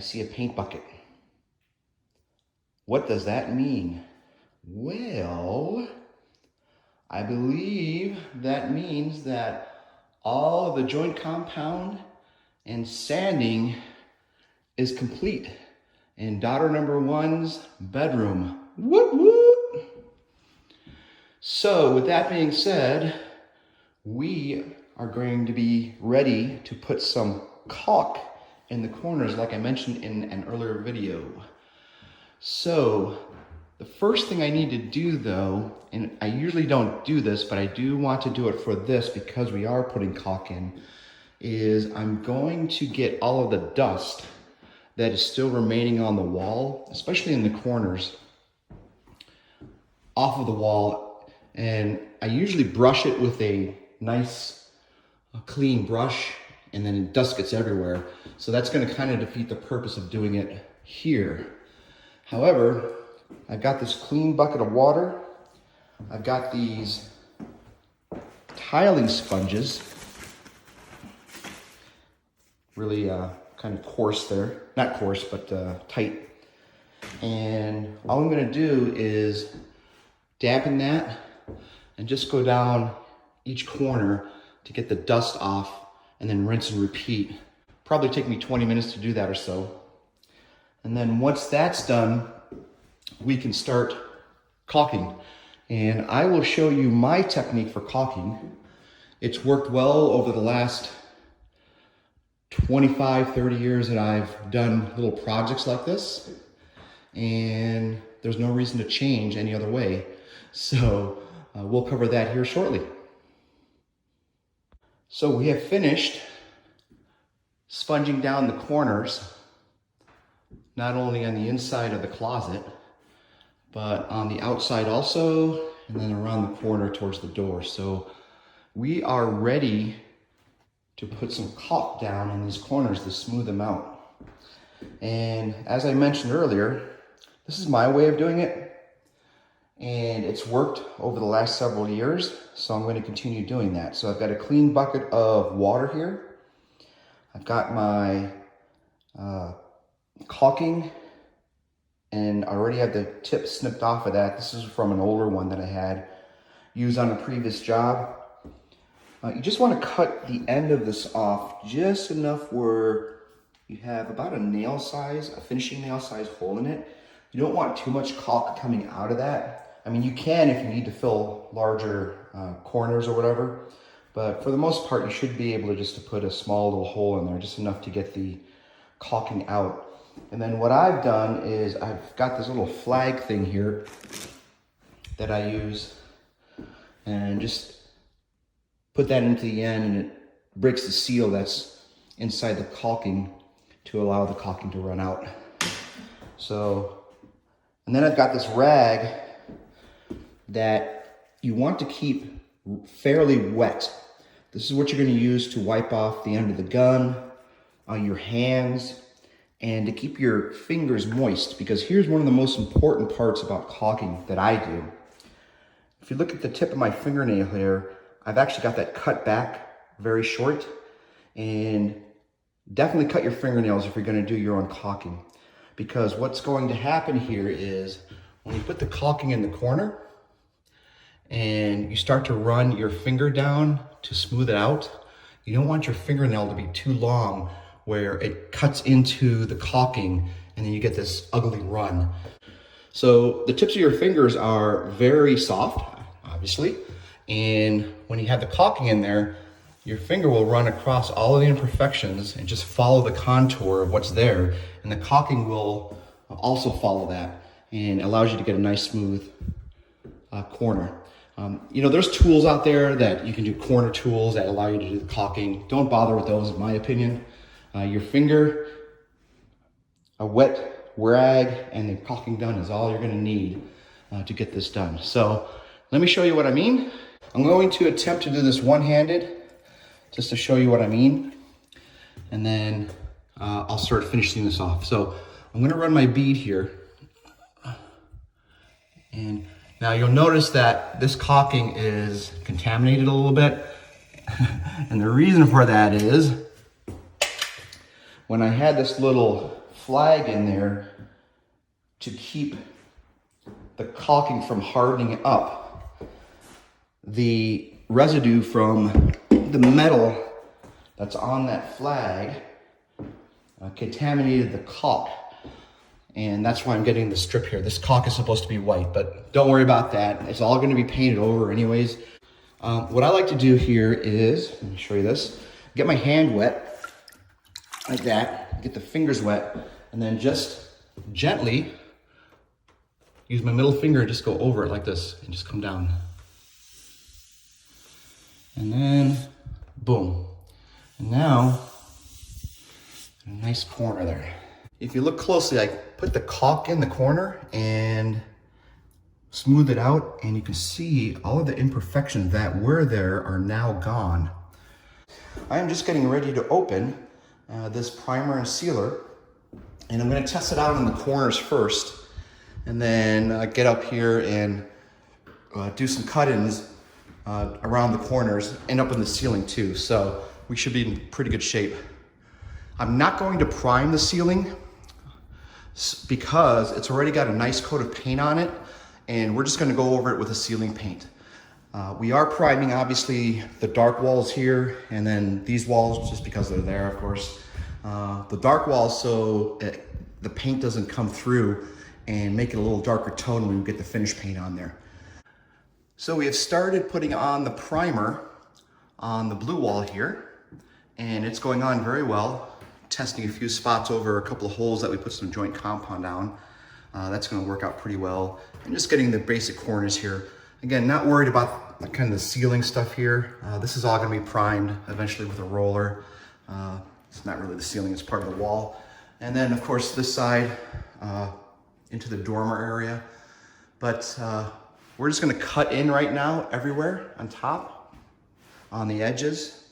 see a paint bucket. What does that mean? Well, I believe that means that all of the joint compound and sanding is complete in daughter number one's bedroom. Whoop, whoop. So with that being said, we are going to be ready to put some caulk in the corners like I mentioned in an earlier video. So the first thing I need to do though, and I usually don't do this, but I do want to do it for this because we are putting caulk in, is I'm going to get all of the dust that is still remaining on the wall, especially in the corners, off of the wall. And I usually brush it with a nice clean brush, and then dust gets everywhere. So that's going to kind of defeat the purpose of doing it here. However, I've got this clean bucket of water. I've got these tiling sponges, really kind of coarse there. Not coarse, but tight. And all I'm going to do is dampen that and just go down each corner to get the dust off, and then rinse and repeat. Probably take me 20 minutes to do that or so. And then once that's done, we can start caulking. And I will show you my technique for caulking. It's worked well over the last 25, 30 years that I've done little projects like this. And there's no reason to change any other way. So we'll cover that here shortly. So we have finished sponging down the corners, not only on the inside of the closet, but on the outside also, and then around the corner towards the door. So we are ready to put some caulk down in these corners to smooth them out. And as I mentioned earlier, this is my way of doing it, and it's worked over the last several years, so I'm going to continue doing that. So I've got a clean bucket of water here. I've got my caulking, and I already have the tip snipped off of that. This is from an older one that I had used on a previous job. You just want to cut the end of this off just enough where you have about a nail size, a finishing nail size hole in it. You don't want too much caulk coming out of that. I mean, you can if you need to fill larger corners or whatever, but for the most part, you should be able to just put a small little hole in there, just enough to get the caulking out. And then what I've done is I've got this little flag thing here that I use, and just put that into the end, and it breaks the seal that's inside the caulking to allow the caulking to run out. So, and then I've got this rag that you want to keep fairly wet. This is what you're going to use to wipe off the end of the gun, on your hands, and to keep your fingers moist, because here's one of the most important parts about caulking that I do. If you look at the tip of my fingernail here, I've actually got that cut back very short, and definitely cut your fingernails if you're going to do your own caulking, because what's going to happen here is when you put the caulking in the corner and you start to run your finger down to smooth it out, you don't want your fingernail to be too long where it cuts into the caulking and then you get this ugly run. So the tips of your fingers are very soft, obviously, and when you have the caulking in there, your finger will run across all of the imperfections and just follow the contour of what's there, and the caulking will also follow that and allows you to get a nice smooth corner. You know, there's tools out there that you can do, corner tools that allow you to do the caulking. Don't bother with those, in my opinion. Your finger, a wet rag, and the caulking done is all you're going to need to get this done. So let me show you what I mean. I'm going to attempt to do this one-handed just to show you what I mean, and then I'll start finishing this off. So I'm going to run my bead here, and now you'll notice that this caulking is contaminated a little bit. And the reason for that is when I had this little flag in there to keep the caulking from hardening up. The residue from the metal that's on that flag contaminated the caulk. And that's why I'm getting the strip here. This caulk is supposed to be white, but don't worry about that. It's all going to be painted over anyways. What I like to do here is, let me show you this, get my hand wet, like that, get the fingers wet, and then just gently use my middle finger and just go over it like this, and just come down. And then, boom. And now, a nice corner there. If you look closely, I put the caulk in the corner and smooth it out, and you can see all of the imperfections that were there are now gone. I am just getting ready to open this primer and sealer, and I'm going to test it out in the corners first, and then get up here and do some cut-ins around the corners and up in the ceiling too. So we should be in pretty good shape. I'm not going to prime the ceiling because it's already got a nice coat of paint on it, and we're just going to go over it with a ceiling paint. We are priming obviously the dark walls here, and then these walls just because they're there, of course. The dark walls so the paint doesn't come through and make it a little darker tone when we get the finish paint on there. So we have started putting on the primer on the blue wall here, and it's going on very well. Testing a few spots over a couple of holes that we put some joint compound down. That's going to work out pretty well. And just getting the basic corners here. Again, not worried about kind of the ceiling stuff here. This is all going to be primed eventually with a roller. It's not really the ceiling, it's part of the wall. And then of course this side into the dormer area. But we're just going to cut in right now everywhere on top, on the edges.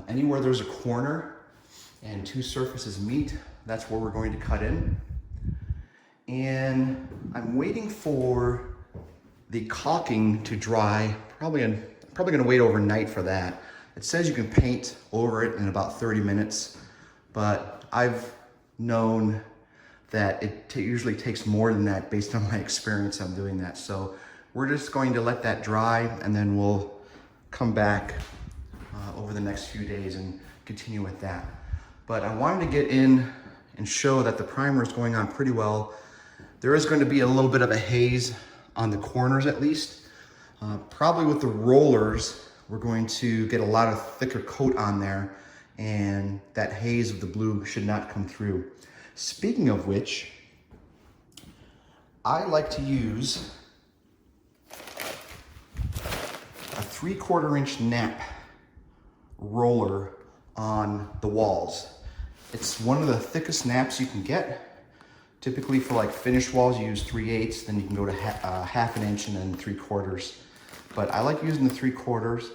Anywhere there's a corner and two surfaces meet, that's where we're going to cut in. And I'm waiting for the caulking to dry. Probably gonna wait overnight for that. It says you can paint over it in about 30 minutes, but I've known that it usually takes more than that based on my experience on doing that. So we're just going to let that dry, and then we'll come back over the next few days and continue with that. But I wanted to get in and show that the primer is going on pretty well. There is going to be a little bit of a haze on the corners at least. Probably with the rollers, we're going to get a lot of thicker coat on there, and that haze of the blue should not come through. Speaking of which, I like to use a 3/4 inch nap roller on the walls. It's one of the thickest naps you can get. Typically for like finished walls, you use 3/8, then you can go to half an inch and then 3/4. But I like using the 3/4,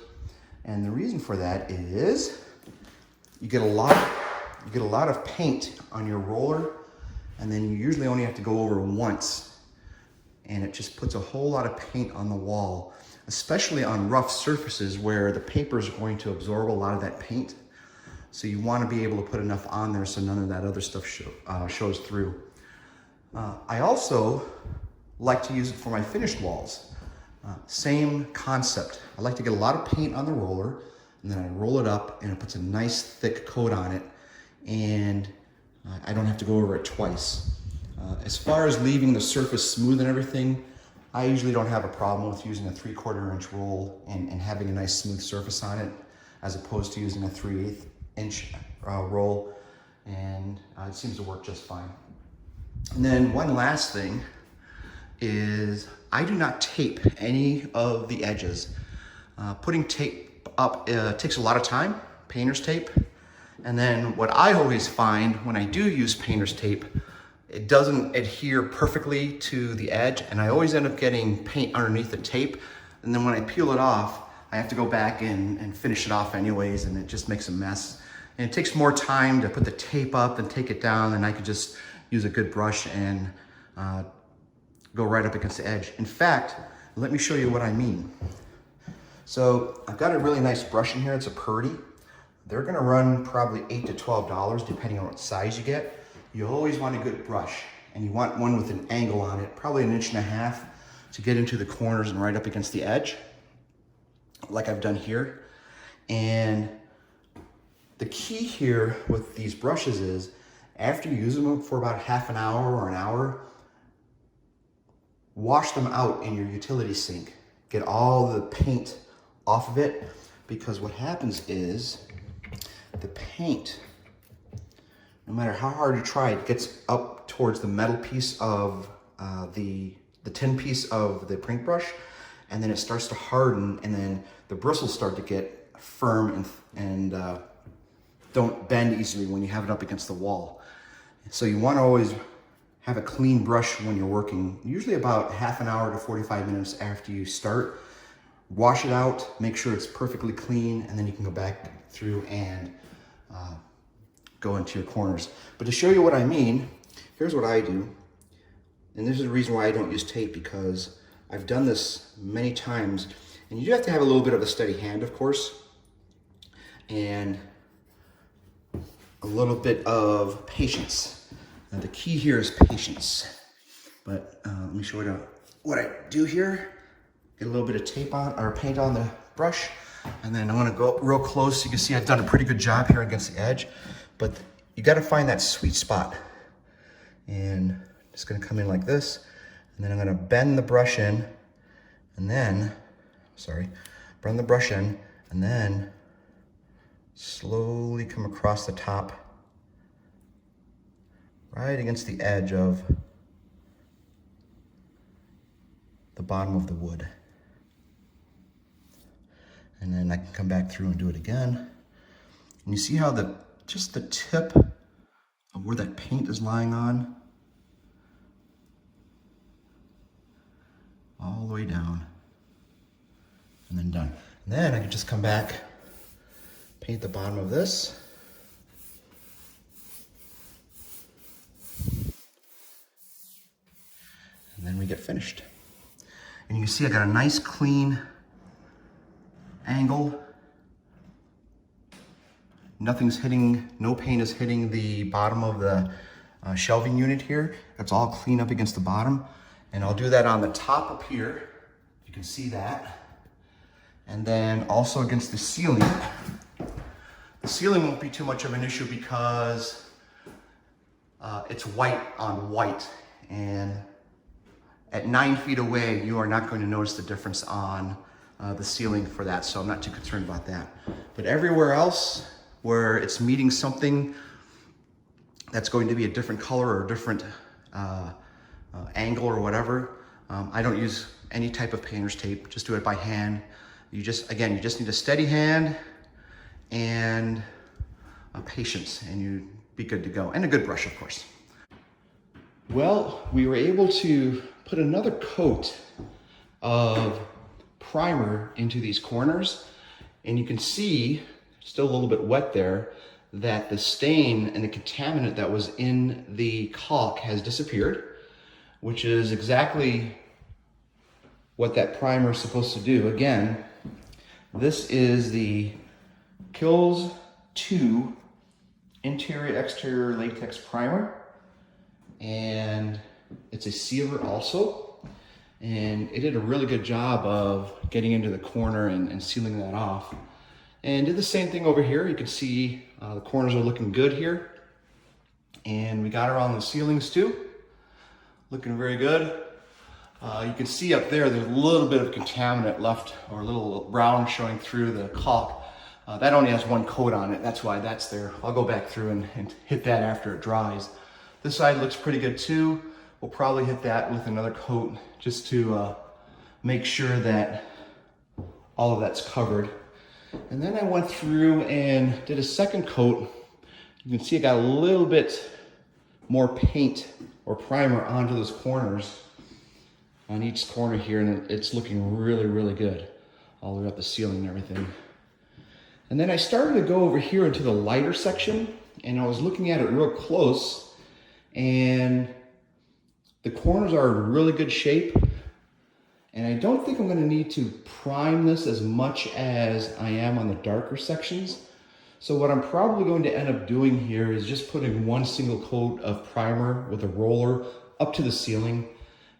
and the reason for that is you get a lot of paint on your roller, and then you usually only have to go over once, and it just puts a whole lot of paint on the wall, especially on rough surfaces where the paper is going to absorb a lot of that paint. So you want to be able to put enough on there so none of that other stuff shows through. I also like to use it for my finished walls. Same concept. I like to get a lot of paint on the roller, and then I roll it up, and it puts a nice thick coat on it, and I don't have to go over it twice. As far as leaving the surface smooth and everything, I usually don't have a problem with using a 3/4 inch roll and having a nice smooth surface on it, as opposed to using a 3/8 inch roll, and it seems to work just fine. And then one last thing is I do not tape any of the edges. Putting tape up takes a lot of time, painter's tape. And then what I always find when I do use painter's tape, it doesn't adhere perfectly to the edge, and I always end up getting paint underneath the tape. And then when I peel it off, I have to go back and finish it off anyways, and it just makes a mess. And it takes more time to put the tape up and take it down, and I could just use a good brush and go right up against the edge. In fact, let me show you what I mean. So I've got a really nice brush in here. It's a Purdy. They're gonna run probably $8 to $12 depending on what size you get. you always want a good brush, and you want one with an angle on it, probably 1.5 inches to get into the corners and right up against the edge, like I've done here. And the key here with these brushes is, after you use them for about half an hour or an hour, wash them out in your utility sink. Get all the paint off of it, because what happens is the paint, no matter how hard you try, it gets up towards the metal piece of the tin piece of the paintbrush, and then it starts to harden, and then the bristles start to get firm and don't bend easily when you have it up against the wall. So you want to always have a clean brush when you're working, usually about half an hour to 45 minutes after you start. Wash it out, make sure it's perfectly clean, and then you can go back through and go into your corners. But to show you what I mean, here's what I do. And this is the reason why I don't use tape, because I've done this many times, and you do have to have a little bit of a steady hand, of course, and a little bit of patience. Now, the key here is patience. But let me show you what I do here. Get a little bit of tape on, or paint on the brush, and then I'm gonna go up real close. You can see I've done a pretty good job here against the edge, but you gotta find that sweet spot. And just gonna come in like this, and then I'm gonna bend the brush in, and then, bend the brush in, and then slowly come across the top, right against the edge of the bottom of the wood. And then I can come back through and do it again. And you see how just the tip of where that paint is lying on, all the way down, and then done. And then I can just come back, paint the bottom of this, and then we get finished. And you can see I got a nice clean angle. Nothing's hitting, no paint is hitting the bottom of the shelving unit here. It's all clean up against the bottom. And I'll do that on the top up here. You can see that. And then also against the ceiling. The ceiling won't be too much of an issue because it's white on white. And at 9 feet away, you are not going to notice the difference on the ceiling for that, so I'm not too concerned about that. But everywhere else where it's meeting something that's going to be a different color or a different angle or whatever, I don't use any type of painter's tape. Just do it by hand. You just need a steady hand and patience, and you'd be good to go. And a good brush, of course. Well, we were able to put another coat of primer into these corners, and you can see, still a little bit wet there, that the stain and the contaminant that was in the caulk has disappeared, which is exactly what that primer is supposed to do. Again, this is the Kills 2 interior exterior latex primer, and it's a sealer also. And it did a really good job of getting into the corner and sealing that off. And did the same thing over here. You can see the corners are looking good here. And we got around the ceilings too. Looking very good. You can see up there, there's a little bit of contaminant left, or a little brown showing through the caulk. That only has one coat on it. That's why that's there. I'll go back through and hit that after it dries. This side looks pretty good too. We'll probably hit that with another coat just to make sure that all of that's covered. And then I went through and did a second coat. You can see I got a little bit more paint or primer onto those corners on each corner here, and it's looking really, really good all the way up the ceiling and everything. And then I started to go over here into the lighter section, and I was looking at it real close, and the corners are in really good shape, and I don't think I'm going to need to prime this as much as I am on the darker sections. So what I'm probably going to end up doing here is just putting one single coat of primer with a roller up to the ceiling.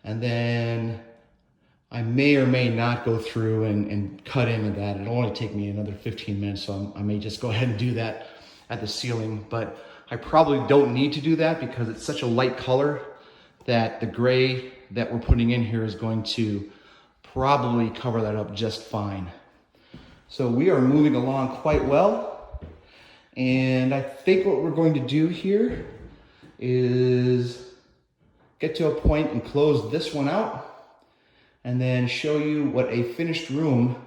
And then I may or may not go through and cut into that. It'll only take me another 15 minutes, so I may just go ahead and do that at the ceiling. But I probably don't need to do that because it's such a light color that the gray that we're putting in here is going to probably cover that up just fine. So we are moving along quite well. And I think what we're going to do here is get to a point and close this one out and then show you what a finished room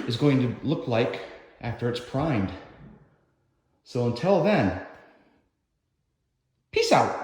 is going to look like after it's primed. So until then, peace out.